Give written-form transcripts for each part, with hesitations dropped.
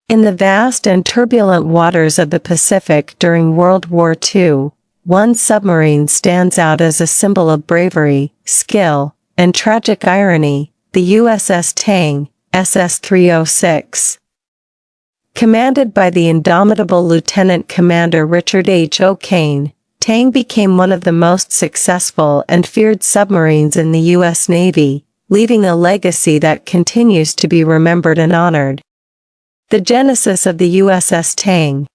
In the vast and turbulent waters of the Pacific during World War II, one submarine stands out as a symbol of bravery, skill, and tragic irony: the USS Tang, SS-306. Commanded by the indomitable Lieutenant Commander Richard H. O'Kane, Tang became one of the most successful and feared submarines in the U.S. Navy, leaving a legacy that continues to be remembered and honored. The genesis of the USS Tang.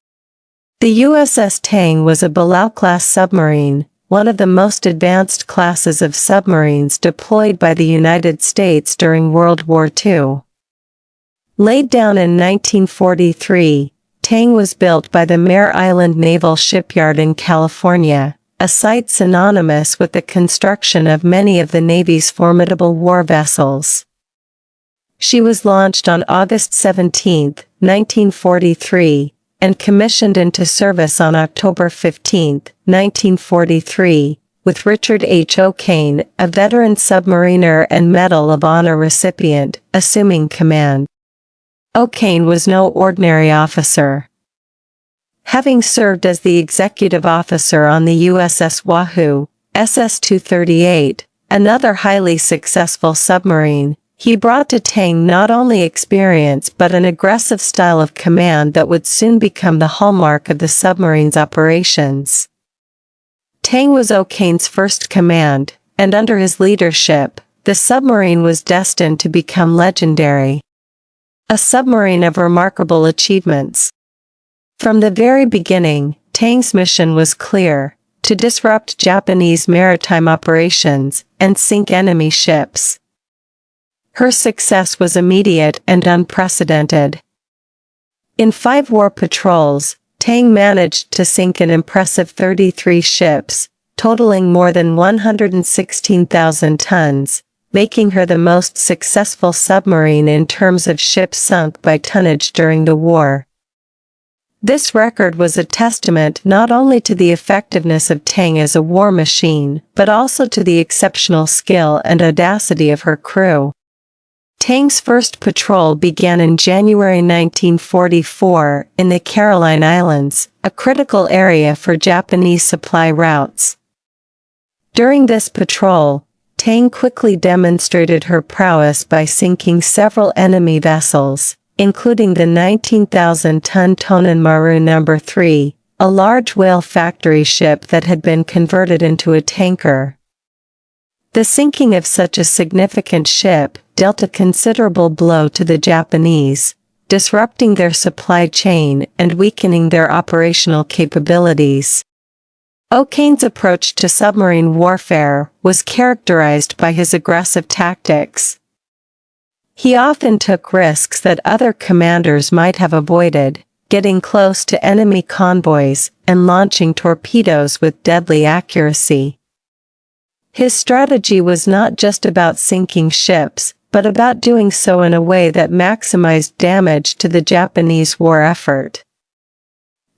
The USS Tang was a Balao-class submarine, one of the most advanced classes of submarines deployed by the United States during World War II. Laid down in 1943, Tang was built by the Mare Island Naval Shipyard in California, a site synonymous with the construction of many of the Navy's formidable war vessels. She was launched on August 17, 1943, and commissioned into service on October 15, 1943, with Richard H. O'Kane, a veteran submariner and Medal of Honor recipient, assuming command. O'Kane was no ordinary officer. Having served as the executive officer on the USS Wahoo, SS-238, another highly successful submarine, he brought to Tang not only experience but an aggressive style of command that would soon become the hallmark of the submarine's operations. Tang was O'Kane's first command, and under his leadership, the submarine was destined to become legendary. A submarine of remarkable achievements. From the very beginning, Tang's mission was clear: to disrupt Japanese maritime operations and sink enemy ships. Her success was immediate and unprecedented. In 5 war patrols, Tang managed to sink an impressive 33 ships, totaling more than 116,000 tons, making her the most successful submarine in terms of ships sunk by tonnage during the war. This record was a testament not only to the effectiveness of Tang as a war machine, but also to the exceptional skill and audacity of her crew. Tang's first patrol began in January 1944 in the Caroline Islands, a critical area for Japanese supply routes. During this patrol, Tang quickly demonstrated her prowess by sinking several enemy vessels, including the 19,000-ton Tonan Maru No. 3, a large whale factory ship that had been converted into a tanker. The sinking of such a significant ship dealt a considerable blow to the Japanese, disrupting their supply chain and weakening their operational capabilities. O'Kane's approach to submarine warfare was characterized by his aggressive tactics. He often took risks that other commanders might have avoided, getting close to enemy convoys and launching torpedoes with deadly accuracy. His strategy was not just about sinking ships, but about doing so in a way that maximized damage to the Japanese war effort.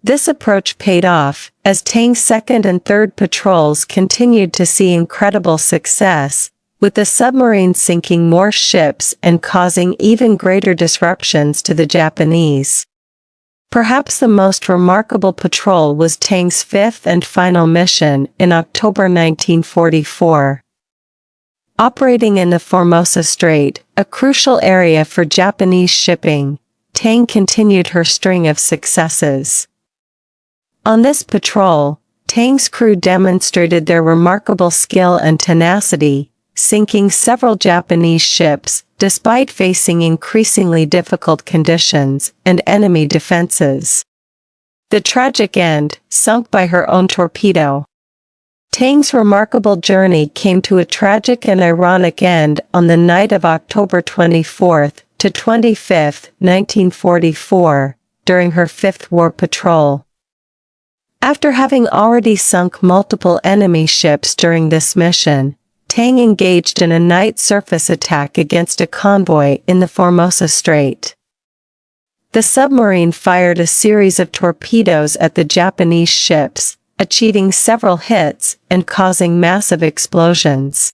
This approach paid off, as Tang's second and third patrols continued to see incredible success, with the submarine sinking more ships and causing even greater disruptions to the Japanese. Perhaps the most remarkable patrol was Tang's fifth and final mission in October 1944. Operating in the Formosa Strait, a crucial area for Japanese shipping, Tang continued her string of successes. On this patrol, Tang's crew demonstrated their remarkable skill and tenacity, sinking several Japanese ships, despite facing increasingly difficult conditions and enemy defenses. The tragic end, sunk by her own torpedo. Tang's remarkable journey came to a tragic and ironic end on the night of October 24 to 25, 1944, during her fifth war patrol. After having already sunk multiple enemy ships during this mission, Tang engaged in a night surface attack against a convoy in the Formosa Strait. The submarine fired a series of torpedoes at the Japanese ships, achieving several hits and causing massive explosions.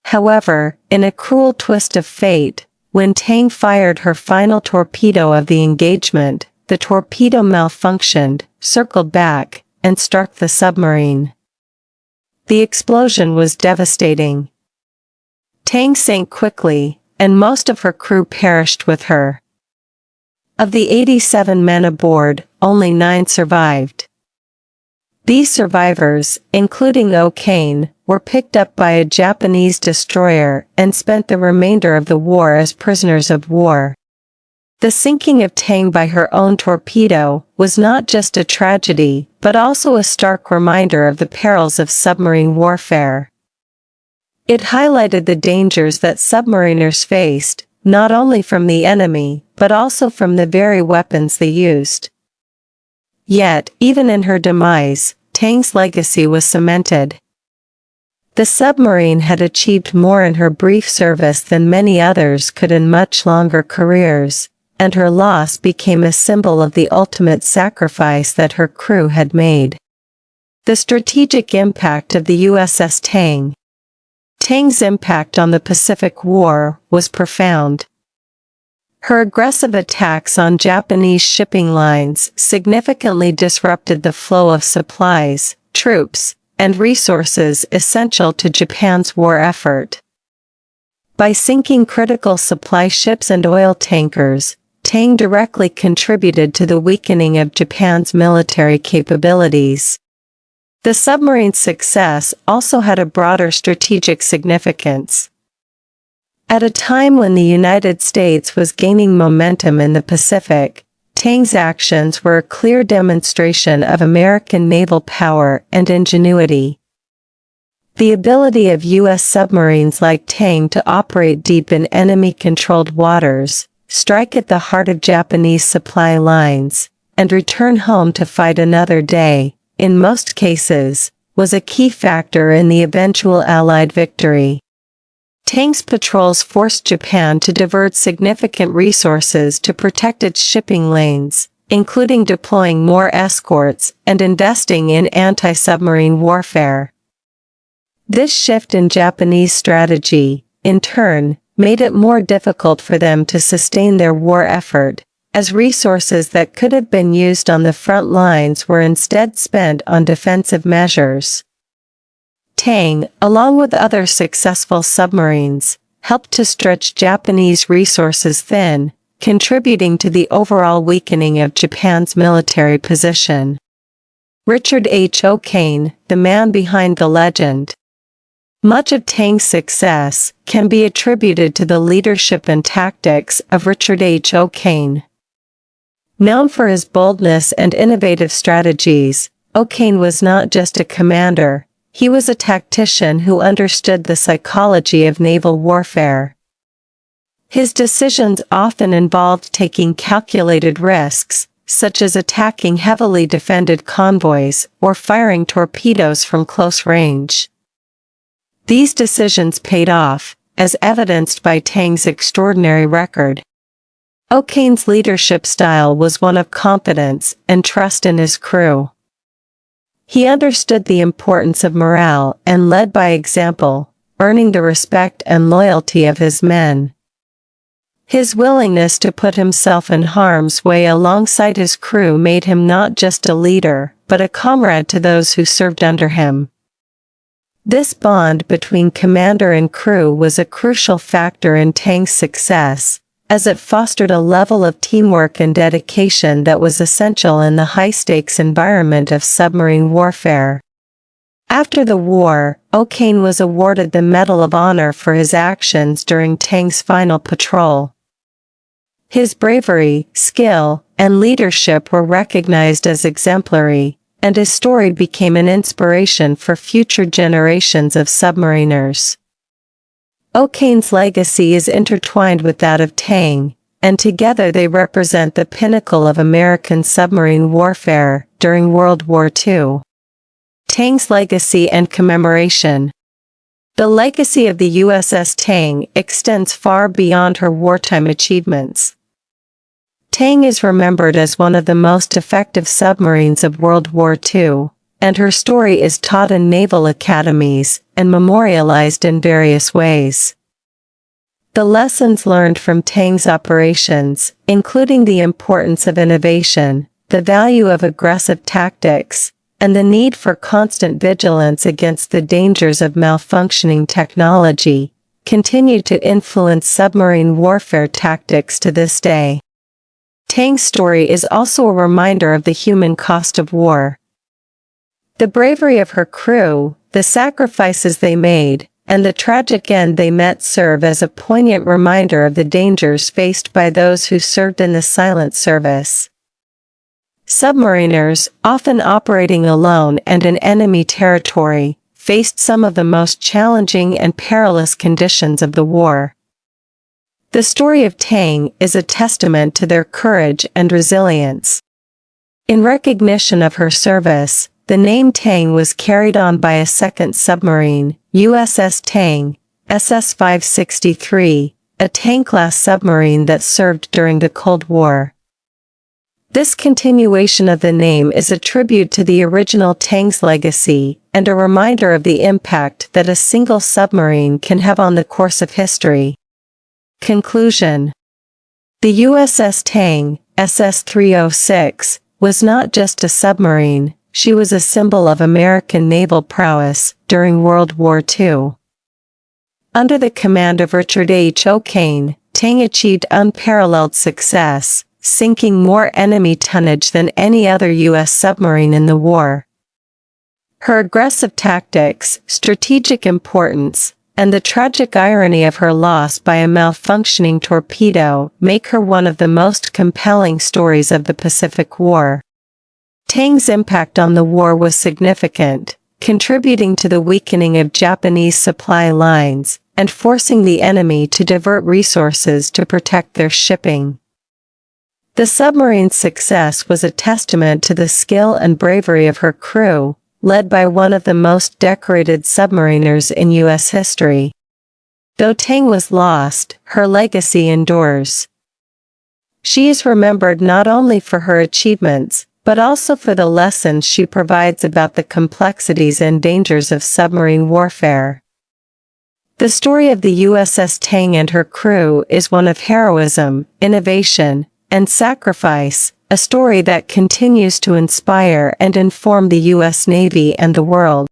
However, in a cruel twist of fate, when Tang fired her final torpedo of the engagement, the torpedo malfunctioned, circled back, and struck the submarine. The explosion was devastating. Tang sank quickly, and most of her crew perished with her. Of the 87 men aboard, only 9 survived. These survivors, including O'Kane, were picked up by a Japanese destroyer and spent the remainder of the war as prisoners of war. The sinking of Tang by her own torpedo was not just a tragedy, but also a stark reminder of the perils of submarine warfare. It highlighted the dangers that submariners faced, not only from the enemy, but also from the very weapons they used. Yet, even in her demise, Tang's legacy was cemented. The submarine had achieved more in her brief service than many others could in much longer careers, and her loss became a symbol of the ultimate sacrifice that her crew had made. The strategic impact of the USS Tang. Tang's impact on the Pacific War was profound. Her aggressive attacks on Japanese shipping lines significantly disrupted the flow of supplies, troops, and resources essential to Japan's war effort. By sinking critical supply ships and oil tankers, Tang directly contributed to the weakening of Japan's military capabilities. The submarine's success also had a broader strategic significance. At a time when the United States was gaining momentum in the Pacific, Tang's actions were a clear demonstration of American naval power and ingenuity. The ability of U.S. submarines like Tang to operate deep in enemy-controlled waters, strike at the heart of Japanese supply lines, and return home to fight another day, in most cases, was a key factor in the eventual Allied victory. Tang's patrols forced Japan to divert significant resources to protect its shipping lanes, including deploying more escorts and investing in anti-submarine warfare. This shift in Japanese strategy, in turn, made it more difficult for them to sustain their war effort, as resources that could have been used on the front lines were instead spent on defensive measures. Tang, along with other successful submarines, helped to stretch Japanese resources thin, contributing to the overall weakening of Japan's military position. Richard H. O'Kane, the man behind the legend. Much of Tang's success can be attributed to the leadership and tactics of Richard H. O'Kane. Known for his boldness and innovative strategies, O'Kane was not just a commander, he was a tactician who understood the psychology of naval warfare. His decisions often involved taking calculated risks, such as attacking heavily defended convoys or firing torpedoes from close range. These decisions paid off, as evidenced by Tang's extraordinary record. O'Kane's leadership style was one of confidence and trust in his crew. He understood the importance of morale and led by example, earning the respect and loyalty of his men. His willingness to put himself in harm's way alongside his crew made him not just a leader, but a comrade to those who served under him. This bond between commander and crew was a crucial factor in Tang's success, as it fostered a level of teamwork and dedication that was essential in the high-stakes environment of submarine warfare. After the war, O'Kane was awarded the Medal of Honor for his actions during Tang's final patrol. His bravery, skill, and leadership were recognized as exemplary, and his story became an inspiration for future generations of submariners. O'Kane's legacy is intertwined with that of Tang, and together they represent the pinnacle of American submarine warfare during World War II. Tang's legacy and commemoration. The legacy of the USS Tang extends far beyond her wartime achievements. Tang is remembered as one of the most effective submarines of World War II, and her story is taught in naval academies and memorialized in various ways. The lessons learned from Tang's operations, including the importance of innovation, the value of aggressive tactics, and the need for constant vigilance against the dangers of malfunctioning technology, continue to influence submarine warfare tactics to this day. Tang's story is also a reminder of the human cost of war. The bravery of her crew, the sacrifices they made, and the tragic end they met serve as a poignant reminder of the dangers faced by those who served in the silent service. Submariners, often operating alone and in enemy territory, faced some of the most challenging and perilous conditions of the war. The story of Tang is a testament to their courage and resilience. In recognition of her service, the name Tang was carried on by a second submarine, USS Tang, SS-563, a Tang-class submarine that served during the Cold War. This continuation of the name is a tribute to the original Tang's legacy and a reminder of the impact that a single submarine can have on the course of history. Conclusion. The USS Tang, SS-306, was not just a submarine, she was a symbol of American naval prowess during World War II. Under the command of Richard H. O'Kane, Tang achieved unparalleled success, sinking more enemy tonnage than any other U.S. submarine in the war. Her aggressive tactics, strategic importance, and the tragic irony of her loss by a malfunctioning torpedo make her one of the most compelling stories of the Pacific War. Tang's impact on the war was significant, contributing to the weakening of Japanese supply lines and forcing the enemy to divert resources to protect their shipping. The submarine's success was a testament to the skill and bravery of her crew, led by one of the most decorated submariners in U.S. history. Though Tang was lost, her legacy endures. She is remembered not only for her achievements, but also for the lessons she provides about the complexities and dangers of submarine warfare. The story of the USS Tang and her crew is one of heroism, innovation, and sacrifice, a story that continues to inspire and inform the U.S. Navy and the world.